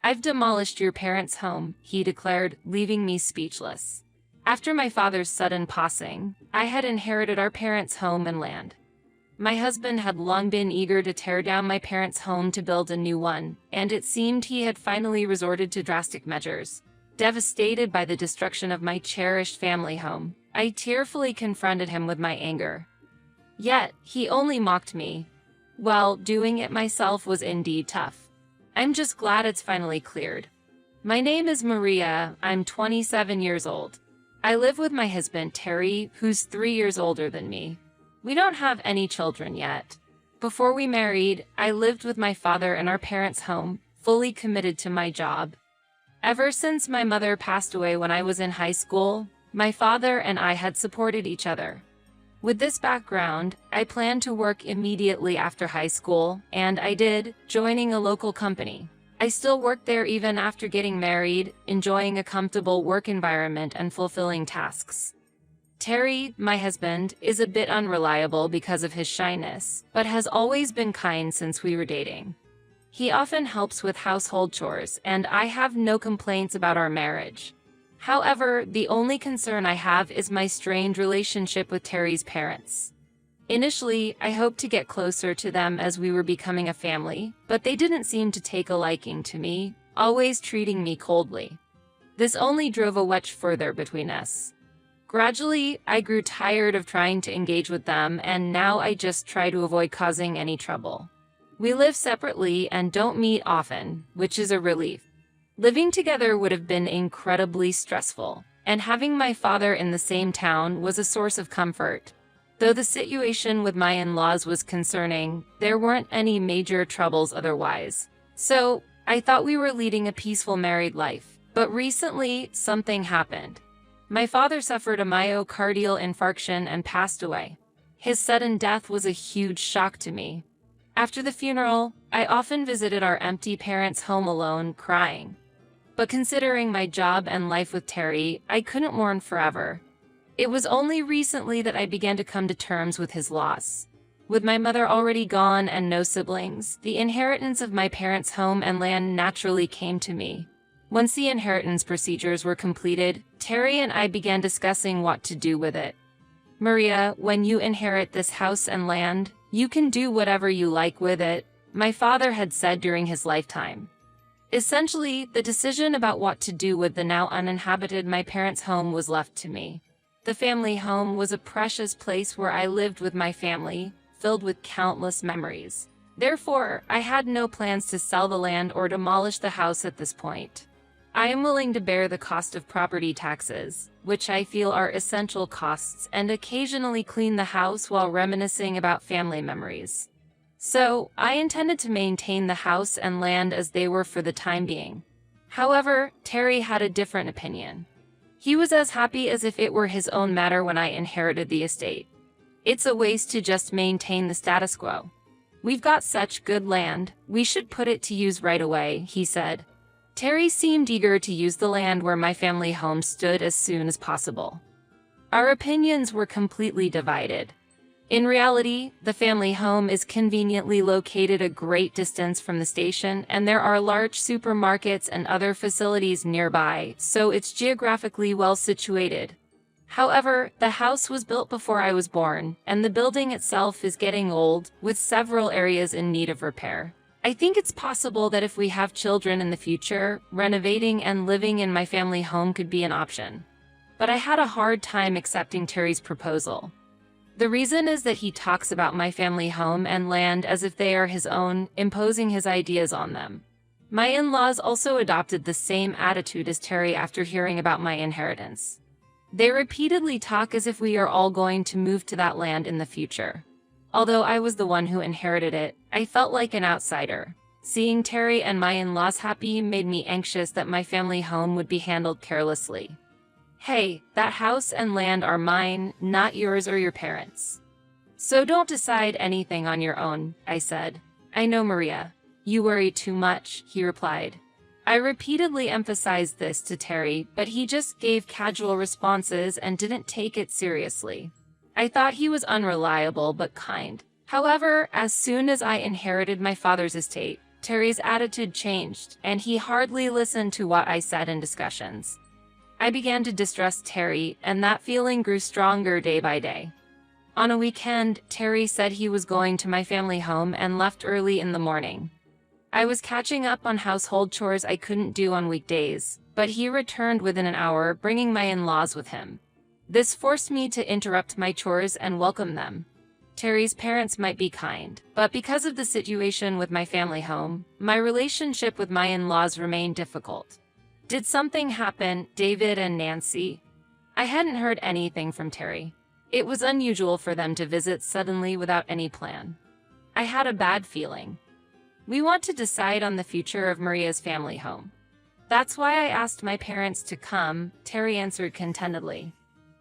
"I've demolished your parents' home," he declared, leaving me speechless. After my father's sudden passing, I had inherited our parents' home and land. My husband had long been eager to tear down my parents' home to build a new one, and it seemed he had finally resorted to drastic measures. Devastated by the destruction of my cherished family home, I tearfully confronted him with my anger. Yet, he only mocked me. Well, doing it myself was indeed tough. I'm just glad it's finally cleared. My name is Maria, I'm 27 years old. I live with my husband, Terry, who's 3 years older than me. We don't have any children yet. Before we married, I lived with my father in our parents' home, fully committed to my job. Ever since my mother passed away when I was in high school, my father and I had supported each other. With this background, I planned to work immediately after high school, and I did, joining a local company. I still worked there even after getting married, enjoying a comfortable work environment and fulfilling tasks. Terry, my husband, is a bit unreliable because of his shyness, but has always been kind since we were dating. He often helps with household chores, and I have no complaints about our marriage. However, the only concern I have is my strained relationship with Terry's parents. Initially, I hoped to get closer to them as we were becoming a family, but they didn't seem to take a liking to me, always treating me coldly. This only drove a wedge further between us. Gradually, I grew tired of trying to engage with them, and now I just try to avoid causing any trouble. We live separately and don't meet often, which is a relief. Living together would have been incredibly stressful, and having my father in the same town was a source of comfort. Though the situation with my in-laws was concerning, there weren't any major troubles otherwise. So, I thought we were leading a peaceful married life. But recently, something happened. My father suffered a myocardial infarction and passed away. His sudden death was a huge shock to me. After the funeral, I often visited our empty parents' home alone, crying. But considering my job and life with Terry, I couldn't mourn forever. It was only recently that I began to come to terms with his loss. With my mother already gone and no siblings, the inheritance of my parents' home and land naturally came to me. Once the inheritance procedures were completed, Terry and I began discussing what to do with it. "Maria, when you inherit this house and land, you can do whatever you like with it," my father had said during his lifetime. Essentially, the decision about what to do with the now uninhabited my parents' home was left to me. The family home was a precious place where I lived with my family, filled with countless memories. Therefore, I had no plans to sell the land or demolish the house at this point. I am willing to bear the cost of property taxes, which I feel are essential costs, and occasionally clean the house while reminiscing about family memories. So, I intended to maintain the house and land as they were for the time being. However, Terry had a different opinion. He was as happy as if it were his own matter when I inherited the estate. "It's a waste to just maintain the status quo. We've got such good land, we should put it to use right away," he said. Terry seemed eager to use the land where my family home stood as soon as possible. Our opinions were completely divided. In reality, the family home is conveniently located a great distance from the station, and there are large supermarkets and other facilities nearby, so it's geographically well situated. However, the house was built before I was born, and the building itself is getting old, with several areas in need of repair. I think it's possible that if we have children in the future, renovating and living in my family home could be an option. But I had a hard time accepting Terry's proposal. The reason is that he talks about my family home and land as if they are his own, imposing his ideas on them. My in-laws also adopted the same attitude as Terry after hearing about my inheritance. They repeatedly talk as if we are all going to move to that land in the future. Although I was the one who inherited it, I felt like an outsider. Seeing Terry and my in-laws happy made me anxious that my family home would be handled carelessly. "Hey, that house and land are mine, not yours or your parents. So don't decide anything on your own," I said. "I know, Maria. You worry too much," he replied. I repeatedly emphasized this to Terry, but he just gave casual responses and didn't take it seriously. I thought he was unreliable but kind. However, as soon as I inherited my father's estate, Terry's attitude changed, and he hardly listened to what I said in discussions. I began to distrust Terry, and that feeling grew stronger day by day. On a weekend, Terry said he was going to my family home and left early in the morning. I was catching up on household chores I couldn't do on weekdays, but he returned within an hour, bringing my in-laws with him. This forced me to interrupt my chores and welcome them. Terry's parents might be kind, but because of the situation with my family home, my relationship with my in-laws remained difficult. Did something happen, David and Nancy? I hadn't heard anything from Terry. It was unusual for them to visit suddenly without any plan. I had a bad feeling. We want to decide on the future of Maria's family home. That's why I asked my parents to come, Terry answered contentedly.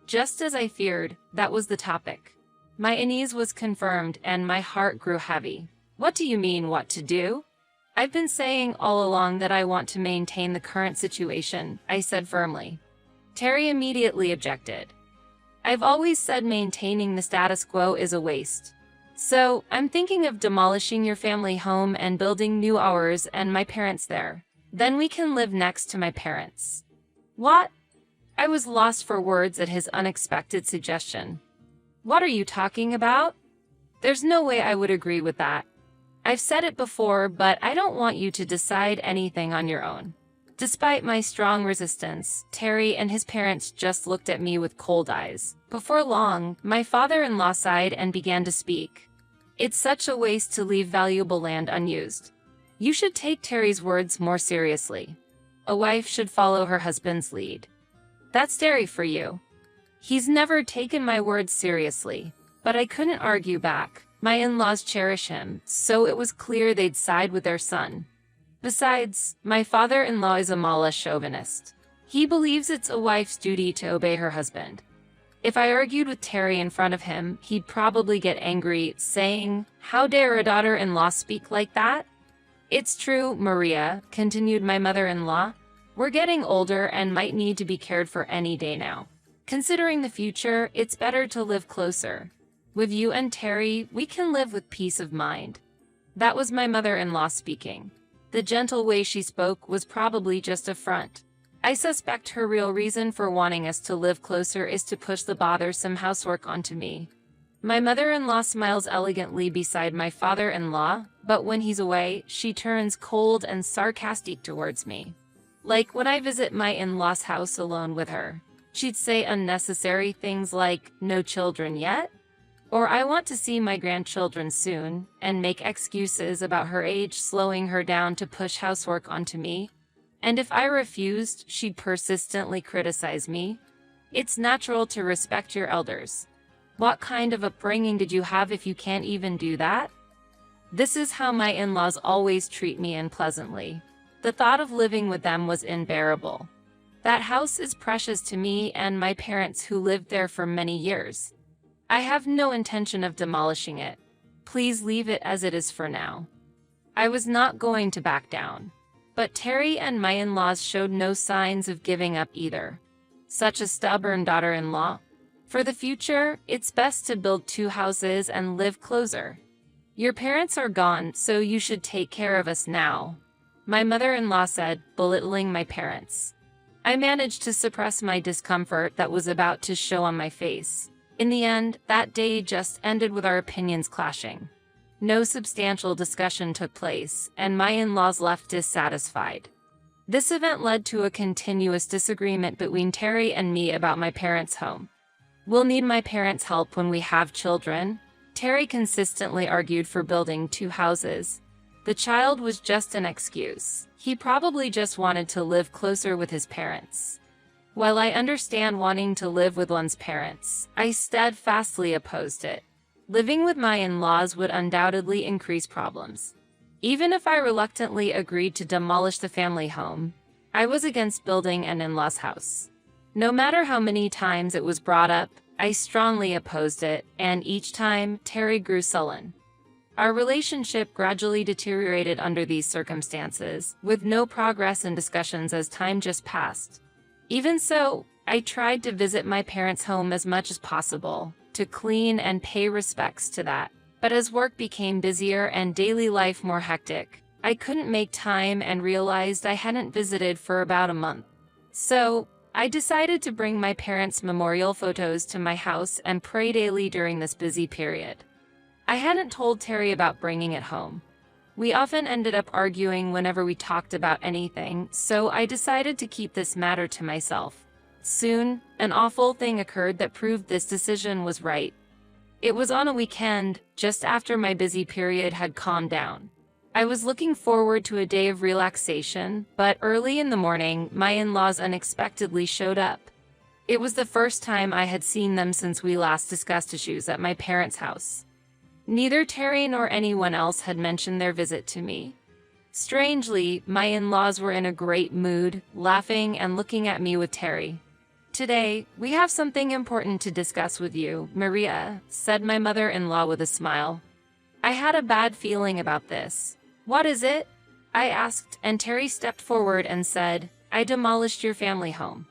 Just as I feared, that was the topic. My unease was confirmed and my heart grew heavy. What do you mean, what to do? I've been saying all along that I want to maintain the current situation, I said firmly. Terry immediately objected. I've always said maintaining the status quo is a waste. So, I'm thinking of demolishing your family home and building new ours and my parents there. Then we can live next to my parents. What? I was lost for words at his unexpected suggestion. What are you talking about? There's no way I would agree with that. I've said it before, but I don't want you to decide anything on your own. Despite my strong resistance, Terry and his parents just looked at me with cold eyes. Before long, my father-in-law sighed and began to speak. It's such a waste to leave valuable land unused. You should take Terry's words more seriously. A wife should follow her husband's lead. That's Terry for you. He's never taken my words seriously, but I couldn't argue back. My in-laws cherish him, so it was clear they'd side with their son. Besides, my father-in-law is a Mala chauvinist. He believes it's a wife's duty to obey her husband. If I argued with Terry in front of him, he'd probably get angry, saying, "How dare a daughter-in-law speak like that?" It's true, Maria, continued my mother-in-law. We're getting older and might need to be cared for any day now. Considering the future, it's better to live closer. With you and Terry, we can live with peace of mind. That was my mother-in-law speaking. The gentle way she spoke was probably just a front. I suspect her real reason for wanting us to live closer is to push the bothersome housework onto me. My mother-in-law smiles elegantly beside my father-in-law, but when he's away, she turns cold and sarcastic towards me. Like when I visit my in-law's house alone with her, she'd say unnecessary things like, "No children yet?" Or "I want to see my grandchildren soon," and make excuses about her age slowing her down to push housework onto me. And if I refused, she'd persistently criticize me. It's natural to respect your elders. What kind of upbringing did you have if you can't even do that? This is how my in-laws always treat me unpleasantly. The thought of living with them was unbearable. That house is precious to me and my parents who lived there for many years. I have no intention of demolishing it. Please leave it as it is for now. I was not going to back down. But Terry and my in-laws showed no signs of giving up either. Such a stubborn daughter-in-law. For the future, it's best to build 2 houses and live closer. Your parents are gone, so you should take care of us now, my mother-in-law said, belittling my parents. I managed to suppress my discomfort that was about to show on my face. In the end, that day just ended with our opinions clashing. No substantial discussion took place, and my in-laws left dissatisfied. This event led to a continuous disagreement between Terry and me about my parents' home. We'll need my parents' help when we have children. Terry consistently argued for building 2 houses. The child was just an excuse. He probably just wanted to live closer with his parents. While I understand wanting to live with one's parents, I steadfastly opposed it. Living with my in-laws would undoubtedly increase problems. Even if I reluctantly agreed to demolish the family home, I was against building an in-laws house. No matter how many times it was brought up, I strongly opposed it, and each time, Terry grew sullen. Our relationship gradually deteriorated under these circumstances, with no progress in discussions as time just passed. Even so, I tried to visit my parents' home as much as possible, to clean and pay respects to that. But as work became busier and daily life more hectic, I couldn't make time and realized I hadn't visited for about a month. So, I decided to bring my parents' memorial photos to my house and pray daily during this busy period. I hadn't told Terry about bringing it home. We often ended up arguing whenever we talked about anything, so I decided to keep this matter to myself. Soon, an awful thing occurred that proved this decision was right. It was on a weekend, just after my busy period had calmed down. I was looking forward to a day of relaxation, but early in the morning, my in-laws unexpectedly showed up. It was the first time I had seen them since we last discussed issues at my parents' house. Neither Terry nor anyone else had mentioned their visit to me. Strangely, my in-laws were in a great mood, laughing and looking at me with Terry. "Today, we have something important to discuss with you, Maria," said my mother-in-law with a smile. I had a bad feeling about this. "What is it?" I asked, and Terry stepped forward and said, "I demolished your family home."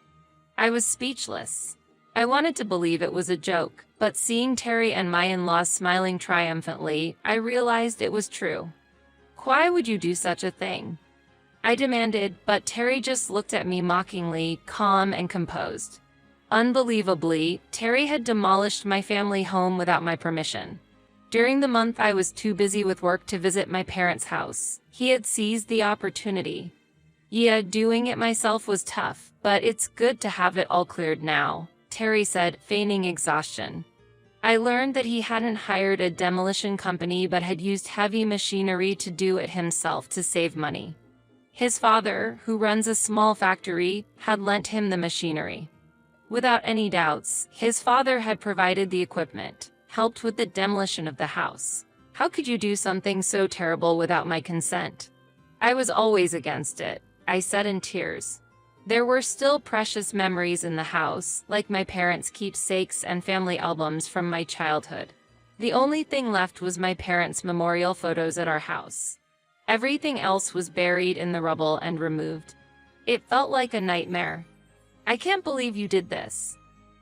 I was speechless. I wanted to believe it was a joke, but seeing Terry and my in-laws smiling triumphantly, I realized it was true. "Why would you do such a thing?" I demanded, but Terry just looked at me mockingly, calm and composed. Unbelievably, Terry had demolished my family home without my permission. During the month I was too busy with work to visit my parents' house, he had seized the opportunity. "Yeah, doing it myself was tough, but it's good to have it all cleared now," Terry said, feigning exhaustion. I learned that he hadn't hired a demolition company but had used heavy machinery to do it himself to save money. His father, who runs a small factory, had lent him the machinery. Without any doubts, his father had provided the equipment, helped with the demolition of the house. "How could you do something so terrible without my consent?" "I was always against it," I said in tears. There were still precious memories in the house, like my parents' keepsakes and family albums from my childhood. The only thing left was my parents' memorial photos at our house. Everything else was buried in the rubble and removed. It felt like a nightmare. "I can't believe you did this."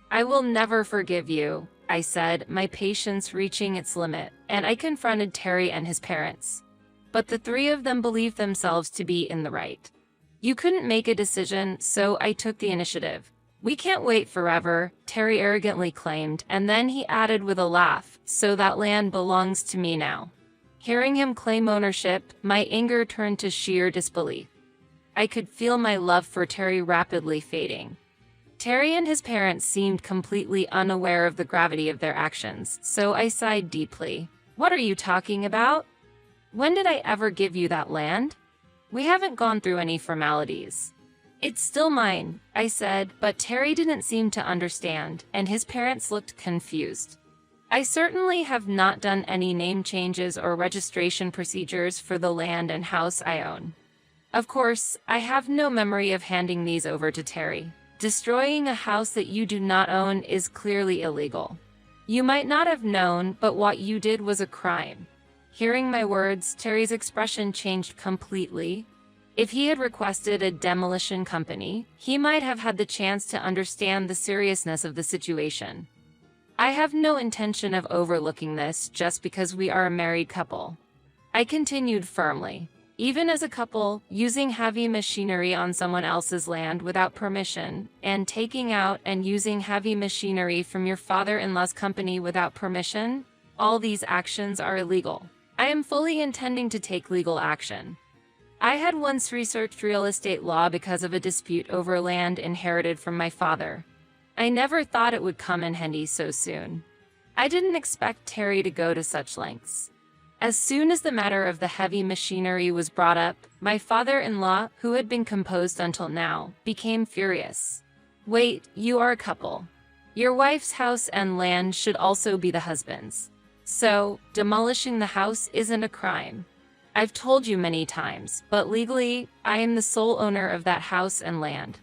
"I will never forgive you," I said, my patience reaching its limit, and I confronted Terry and his parents. But the three of them believed themselves to be in the right. "You couldn't make a decision, so I took the initiative." "We can't wait forever," Terry arrogantly claimed, and then he added with a laugh, "So that land belongs to me now." Hearing him claim ownership, my anger turned to sheer disbelief. I could feel my love for Terry rapidly fading. Terry and his parents seemed completely unaware of the gravity of their actions, so I sighed deeply. "What are you talking about? When did I ever give you that land? We haven't gone through any formalities." "It's still mine," I said, but Terry didn't seem to understand, and his parents looked confused. "I certainly have not done any name changes or registration procedures for the land and house I own. Of course, I have no memory of handing these over to Terry. Destroying a house that you do not own is clearly illegal. You might not have known, but what you did was a crime." Hearing my words, Terry's expression changed completely. If he had requested a demolition company, he might have had the chance to understand the seriousness of the situation. "I have no intention of overlooking this just because we are a married couple," I continued firmly. "Even as a couple, using heavy machinery on someone else's land without permission, and taking out and using heavy machinery from your father-in-law's company without permission, all these actions are illegal. I am fully intending to take legal action." I had once researched real estate law because of a dispute over land inherited from my father. I never thought it would come in handy so soon. I didn't expect Terry to go to such lengths. As soon as the matter of the heavy machinery was brought up, my father-in-law, who had been composed until now, became furious. "Wait, you are a couple. Your wife's house and land should also be the husband's. So, demolishing the house isn't a crime. I've told you many times, but legally, I am the sole owner of that house and land.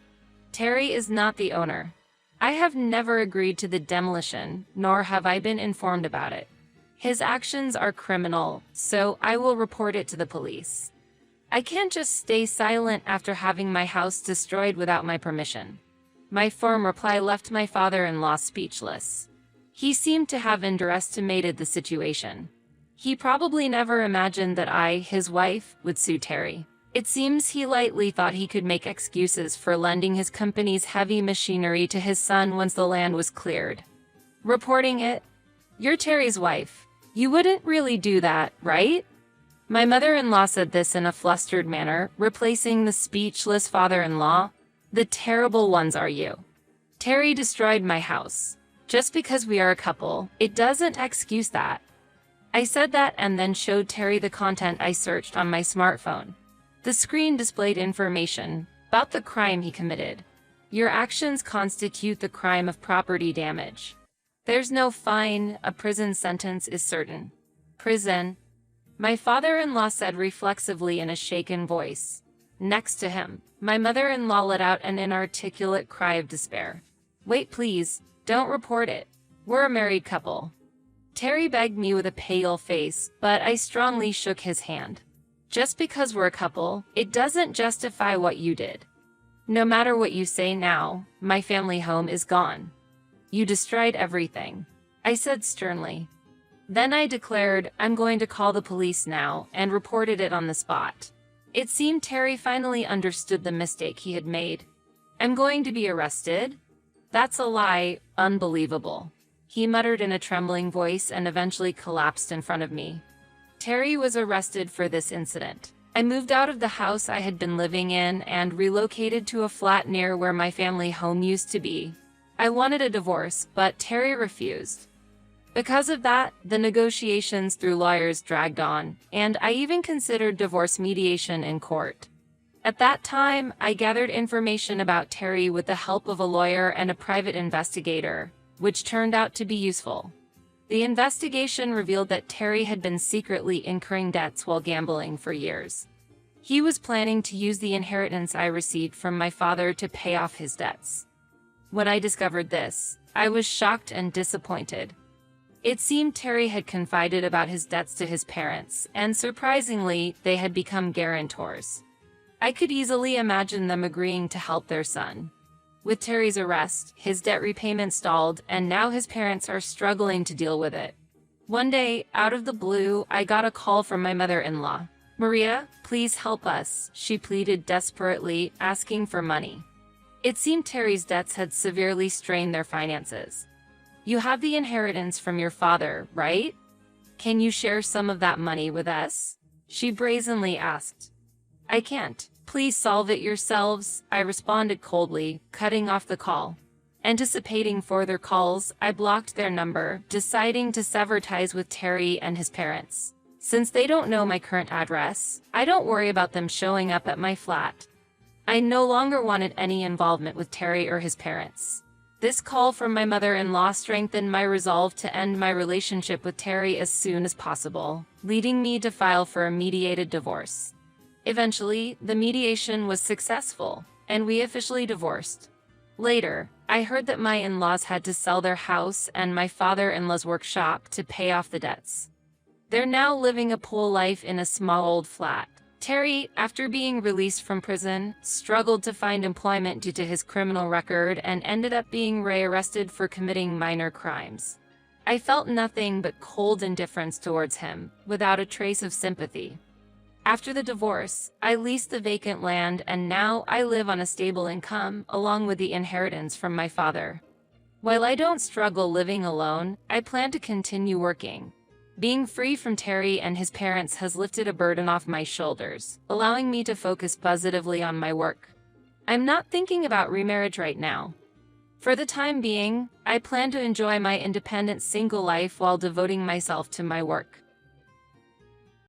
Terry is not the owner. I have never agreed to the demolition, nor have I been informed about it. His actions are criminal, so I will report it to the police. I can't just stay silent after having my house destroyed without my permission." My firm reply left my father-in-law speechless. He seemed to have underestimated the situation. He probably never imagined that I, his wife, would sue Terry. It seems he lightly thought he could make excuses for lending his company's heavy machinery to his son once the land was cleared. Reporting it, "You're Terry's wife. You wouldn't really do that, right?" My mother-in-law said this in a flustered manner, replacing the speechless father-in-law. "The terrible ones are you. Terry destroyed my house. Just because we are a couple, it doesn't excuse that." I said that and then showed Terry the content I searched on my smartphone. The screen displayed information about the crime he committed. "Your actions constitute the crime of property damage. There's no fine, a prison sentence is certain." "Prison?" my father-in-law said reflexively in a shaken voice. Next to him, my mother-in-law let out an inarticulate cry of despair. "Wait, please, don't report it. We're a married couple." Terry begged me with a pale face, but I strongly shook his hand. "Just because we're a couple, it doesn't justify what you did. No matter what you say now, my family home is gone. You destroyed everything," I said sternly. Then I declared, "I'm going to call the police now," and reported it on the spot. It seemed Terry finally understood the mistake he had made. "I'm going to be arrested? That's a lie, unbelievable," he muttered in a trembling voice and eventually collapsed in front of me. Terry was arrested for this incident. I moved out of the house I had been living in and relocated to a flat near where my family home used to be. I wanted a divorce, but Terry refused. Because of that, the negotiations through lawyers dragged on, and I even considered divorce mediation in court. At that time, I gathered information about Terry with the help of a lawyer and a private investigator, which turned out to be useful. The investigation revealed that Terry had been secretly incurring debts while gambling for years. He was planning to use the inheritance I received from my father to pay off his debts. When I discovered this, I was shocked and disappointed. It seemed Terry had confided about his debts to his parents, and surprisingly, they had become guarantors. I could easily imagine them agreeing to help their son. With Terry's arrest, his debt repayment stalled, and now his parents are struggling to deal with it. One day, out of the blue, I got a call from my mother-in-law. "Maria, please help us," she pleaded desperately, asking for money. It seemed Terry's debts had severely strained their finances. "You have the inheritance from your father, right? Can you share some of that money with us?" she brazenly asked. "I can't. Please solve it yourselves," I responded coldly, cutting off the call. Anticipating further calls, I blocked their number, deciding to sever ties with Terry and his parents. Since they don't know my current address, I don't worry about them showing up at my flat. I no longer wanted any involvement with Terry or his parents. This call from my mother-in-law strengthened my resolve to end my relationship with Terry as soon as possible, leading me to file for a mediated divorce. Eventually, the mediation was successful, and we officially divorced. Later, I heard that my in-laws had to sell their house and my father-in-law's workshop to pay off the debts. They're now living a poor life in a small old flat. Terry, after being released from prison, struggled to find employment due to his criminal record and ended up being rearrested for committing minor crimes. I felt nothing but cold indifference towards him, without a trace of sympathy. After the divorce, I leased the vacant land and now I live on a stable income along with the inheritance from my father. While I don't struggle living alone, I plan to continue working. Being free from Terry and his parents has lifted a burden off my shoulders, allowing me to focus positively on my work. I'm not thinking about remarriage right now. For the time being, I plan to enjoy my independent single life while devoting myself to my work.